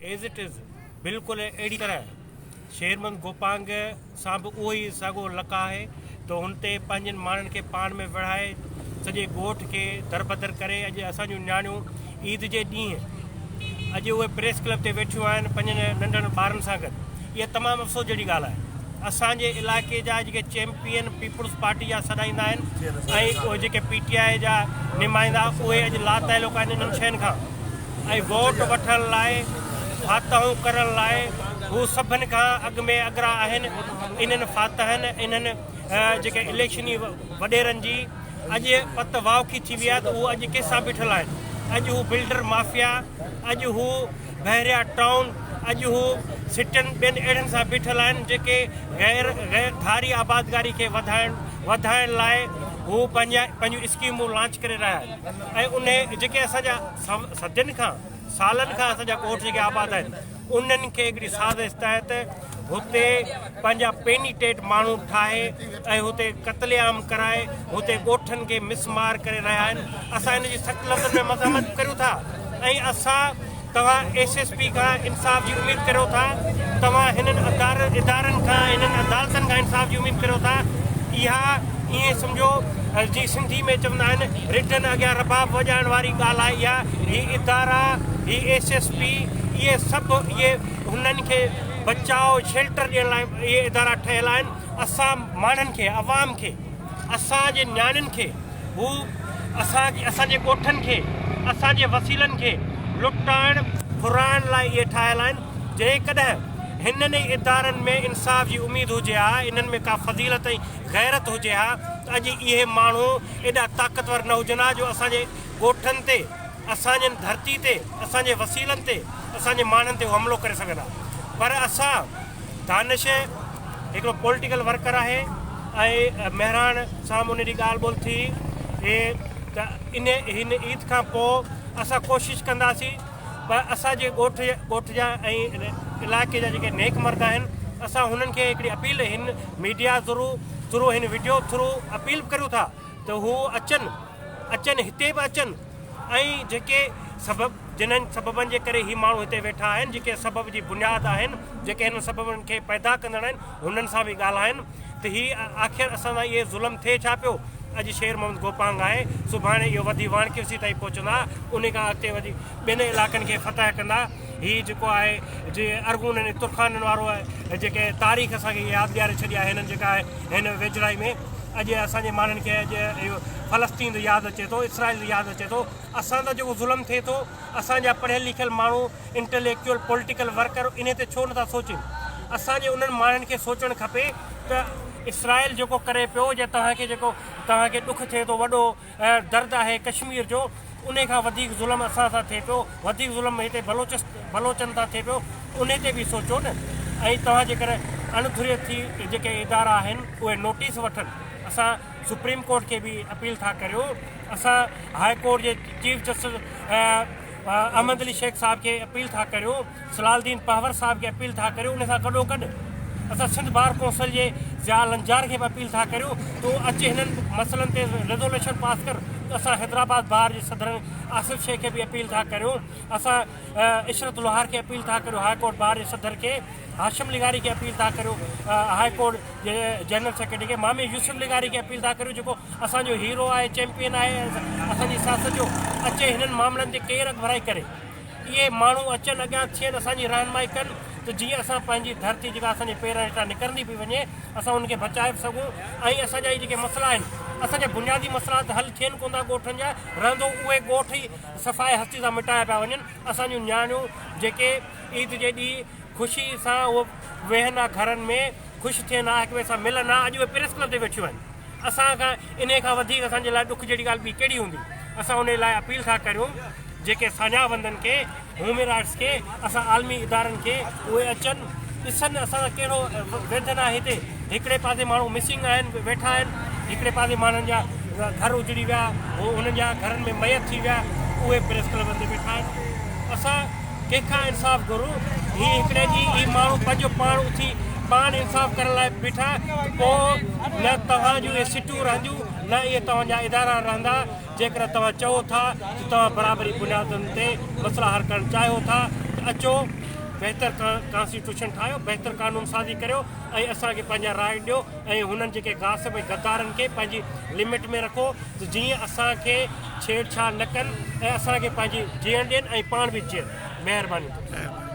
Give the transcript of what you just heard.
As it is बिल्कुलु अहिड़ी तरह शेरमंद गोपांग सां बि उहो ई साॻियो लक आहे त हुन ते पंहिंजनि माण्हुनि खे पाण में विढ़ाए सॼे ॻोठ खे दरबदर करे अॼु असांजूं नियाणियूं ईद जे ॾींहुं अॼु उहे प्रेस क्लब ते वेठियूं आहिनि पंहिंजनि नंढनि ॿारनि सां गॾु। इहा तमामु अफ़सोस जहिड़ी ॻाल्हि आहे। असांजे इलाइक़े जा जेके चैंपियन पीपुल्स पार्टी जा सॾाईंदा आहिनि ऐं उहे जेके PTI जा नुमाइंदा उहे अॼु लाताइलुक़ आहिनि इन्हनि शयुनि खां ऐं वोट वठण लाइ फातहूं करण लाइ हू सभिनि खां अॻु में अॻिरा आहिनि। इन्हनि फातहनि इन्हनि जेके इलेक्शनी वॾेरनि जी अॼु पत वावखी थी वई आहे त उहो अॼु कंहिंसां बीठल आहिनि। अॼु हू बिल्डर माफ़िया, अॼु हू बहरिया टाउन, अॼु हू सिटनि ॿियनि अहिड़नि सां बीठल आहिनि जेके गैर धारी आबादगारी खे वधाइण लाइ हू पंहिंजूं स्कीमूं लॉन्च करे रहिया आहिनि। ऐं उन जेके असांजा सदियुनि खां सालनि खां असांजा ॻोठ जेके आबाद आहिनि उन्हनि खे हिकिड़ी साज़िश तहत हुते पंहिंजा पेनीटेट माण्हू ठाहे ऐं हुते क़त्लेआम कराए हुते ॻोठनि खे मिसमार करे रहिया आहिनि। असां हिन जी सख़्तु लफ़्ज़नि में मज़म्मत करियूं था ऐं असां तव्हां SSP खां इंसाफ़ जी उमेदु करियो था, तव्हां हिननि इदारनि खां हिननि अदालतनि खां इंसाफ़ जी उमेदु करियो था। इहा ईअं सम्झो जी सिंधी में चवंदा आहिनि रिटन अॻियां रबाब वॼाइण वारी ॻाल्हि आहे। इहा हीअ इदारा हीअ SSP इहे सभु इहे हुननि खे बचाव शेल्टर ॾियण लाइ इहे इदारा ठहियल आहिनि। असां माण्हुनि खे अवाम खे असांजे नियाणियुनि खे हू असांजे ॻोठनि खे असांजे वसीलनि खे लुटाइण फुराइण लाइ इहे ठाहियल आहिनि। जेकॾहिं हिननि इदारनि में इंसाफ़ जी उमेदु हुजे हा, इन्हनि में का फज़ीलत ऐं गैरत हुजे हा त अॼु इहे माण्हू एॾा ताक़तवर न हुजनि हा जो असांजे ॻोठनि ते असांजे धरती ते असांजे वसीलनि ते असांजे माण्हुनि ते हमलो करे सघनि हा। पर असां दानिश हिकिड़ो पॉलिटिकल वर्कर आहे ऐं महिराण सां उन जी ॻाल्हि ॿोल थी त हिन ईद खां पोइ असां कोशिशि कंदासीं पर असांजे ॻोठ जा ऐं इलाइक़े जा जेके नेक मर्द आहिनि असां हुननि खे हिकिड़ी अपील हिन मीडिया थ्रू हिन वीडियो थ्रू अपील करियूं था त हू अचनि हिते बि अचनि ऐं जेके जिन्हनि सबबनि जे करे हीअ माण्हू हिते वेठा आहिनि, जेके सबब जी बुनियादु आहिनि, जेके हिन सबबनि खे पैदा कंदड़ आहिनि हुननि सां बि ॻाल्हाइनि त हीअ आख़िर असां सां इहे ज़ुल्म थिए छा पियो। अॼु शेरमंद गोपांग आहे, सुभाणे इहो वधी वाणकिवसी ताईं पहुचंदा, उन खां अॻिते वधी ॿियनि इलाइक़नि खे फतह कंदा। हीअ जेको आहे जीअं अरगून ऐं तुर्खाननि वारो आहे जेके तारीख़ असांखे यादि ॾियारे छॾी आहे हिननि जेका आहे हिन वेझड़ाई में। अॼु असांजे माण्हुनि खे अॼु इहो फ़लस्तीन जो यादि अचे थो, इसराइल जो यादि अचे थो। असां त जेको ज़ुल्म थिए थो असांजा पढ़ियल लिखियल माण्हू इंटेलेक्चुअल पॉलिटिकल वर्कर इन ते छो नथा सोचनि। असांजे उन्हनि माण्हुनि खे सोचणु खपे त इसराइल जेको करे पियो या तव्हांखे ॾुख थिए थो, वॾो दर्दु आहे कश्मीर जो, उन खां वधीक ज़ुल्म असां सां थिए पियो, वधीक ज़ुल्म हिते बलोचनि सां थिए पियो, उन ते बि सोचो न। ऐं तव्हां जेकर अणधुरे थी जेके इदारा आहिनि उहे नोटिस वठनि। असां सुप्रीम कोर्ट खे बि अपील था करियूं, असां हाई कोर्ट जे चीफ जस्टिस अहमद अली शेख साहब खे अपील था करियूं, सलाउद्दीन पहवर साहब खे अपील था करियूं। उन सां गॾोगॾु असां सिंध बार कौंसिल जे ज़ियाल अंजार खे बि अपील था करियूं तो अचे हिननि मसइलनि ते रेज़ोल्यूशन पास कर। असां हैदराबाद बार जे सदर आसिफ शेख खे बि अपील था करियूं, असां इशरत लोहार खे अपील था करियूं, हाई कोर्ट बार जे सदर खे हाशिम लिगारी खे अपील था करियूं, हाई कोर्ट जे जनरल सेक्रेटरी खे मामे यूसुफ लिगारी खे अपील था करियूं जेको असांजो हीरो आहे, चैंपियन आहे असांजी सियासत जो। अचे हिननि मामलनि ते केरु अॻुवाई करे, इहे माण्हू अचनि अॻियां थियनि, असांजी रहनुमाई कनि त जीअं असां पंहिंजी धरती जेका असांजे पेरनि हेठां निकिरंदी पई वञे असां उनखे बचाए बि सघूं। ऐं असांजा इहे जेके मसइला आहिनि असांजा बुनियादी मसइला त हल थियनि कोन था ॻोठनि जा, रहंदो उहे ॻोठ ई सफ़ाई हस्ती सां मिटाया पिया वञनि। असांजूं नियाणियूं जेके ईद जे ॾींहुं ख़ुशी सां उहो वेहनि हा घरनि में, ख़ुशि थियनि हा, हिक ॿिए सां मिलनि हा, अॼु उहे प्रेस क्लब ते वेठियूं आहिनि। असां खां इन खां वधीक असांजे लाइ ॾुख जहिड़ी ॻाल्हि ॿी कहिड़ी हूंदी। असां उन लाइ अपील था करियूं जेके सान्याबंदनि खे, ह्यूमन राइट्स खे, असां आलमी इदारनि खे उहे अचनि ॾिसनि असां कहिड़ो वेदन आहे। हिते हिकिड़े पासे माण्हू मिसिंग आहिनि, वेठा आहिनि, हिकिड़े पासे माण्हुनि जा घर उजड़ी विया, हुननि जा घरनि में मयत थी विया, उहे प्रेस क्लबनि ते वेठा आहिनि। असां कंहिंखां इंसाफ़ घुरूं, हीअ हिकिड़े ॾींहुं हीअ माण्हू पंहिंजो पाण उथी पाण इंसाफ़ करण लाइ बीठा, पोइ न तव्हां जूं इहे सिटियूं रहंदियूं न इहे तव्हांजा इदारा रहंदा। जेकर तव्हां चओ था त तव्हां बराबरी बुनियादनि ते मसइला हल करणु चाहियो था, अचो बहितर कॉन्स्टिट्यूशन ठाहियो, बहितर कानून साज़ी करियो ऐं असांखे पंहिंजा राय ॾियो ऐं हुननि जेके गासिब गद्दारनि खे पंहिंजी लिमिट में रखो त जीअं असांखे छेड़छाड़ न कनि ऐं असांखे पंहिंजी जीअण ॾियनि ऐं पाण बि जीअनि। महिरबानी।